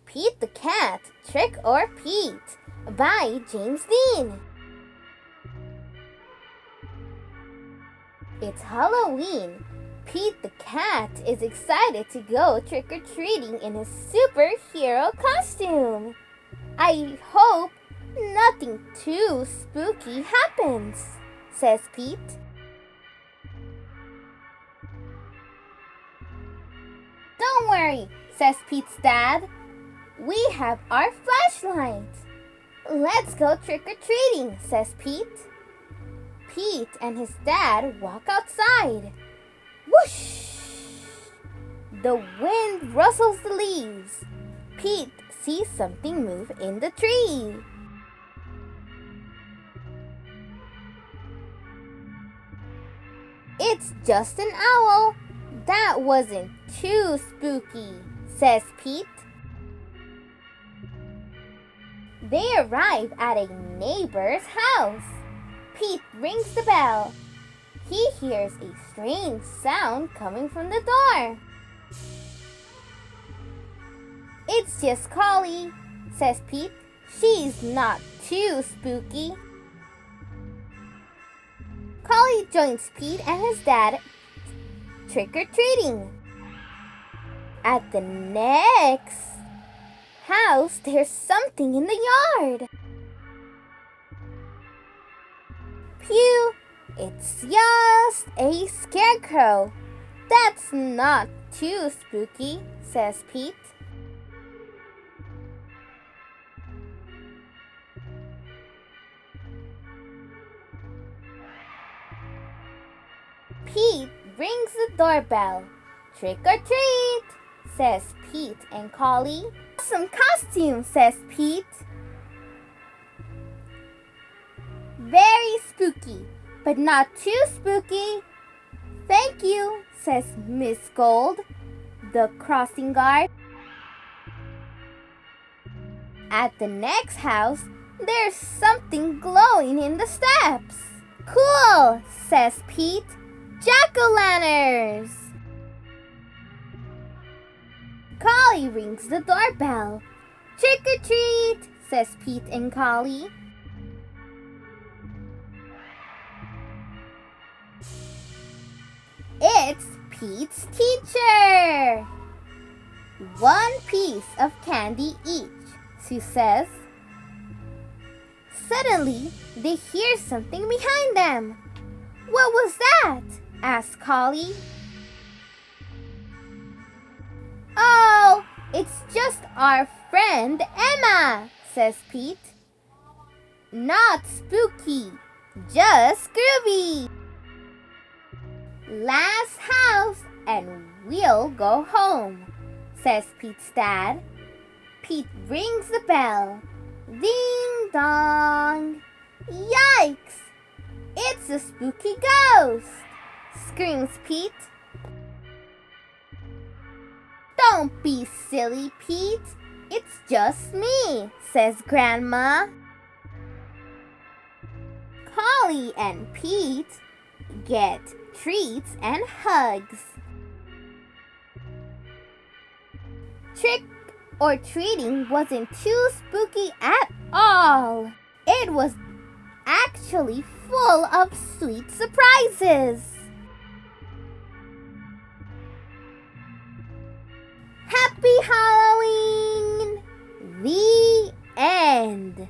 Pete the Cat, Trick or Pete by James Dean. It's Halloween. Pete the Cat is excited to go trick-or-treating in his superhero costume. I hope nothing too spooky happens, says Pete. Don't worry, says Pete's dad. We have our flashlight. Let's go trick-or-treating, says Pete. Pete and his dad walk outside. Whoosh! The wind rustles the leaves. Pete sees something move in the tree. It's just an owl. That wasn't too spooky, says Pete. They arrive at a neighbor's house. Pete rings the bell. He hears a strange sound coming from the door. It's just Collie, says Pete. She's not too spooky. Collie joins Pete and his dad trick-or-treating. At the next house, there's something in the yard. Phew, it's just a scarecrow. That's not too spooky, says Pete. Pete rings the doorbell. Trick or treat, says Pete and Collie. Awesome costume, says Pete. Very spooky, but not too spooky. Thank you, says Miss Gold, the crossing guard. At the next house, there's something glowing in the steps. Cool, says Pete. Jack-o'-lanterns! Collie rings the doorbell. Trick or treat, says Pete and Collie. It's Pete's teacher. One piece of candy each, Sue says. Suddenly, they hear something behind them. What was that? Asked Collie. Oh, it's just our friend Emma, says Pete. Not spooky, just groovy. Last house and we'll go home, says Pete's dad. Pete rings the bell. Ding dong. Yikes! It's a spooky ghost, screams Pete. Don't be silly, Pete. It's just me, says Grandma. Collie and Pete get treats and hugs. Trick or treating wasn't too spooky at all. It was actually full of sweet surprises. Happy Halloween! The end.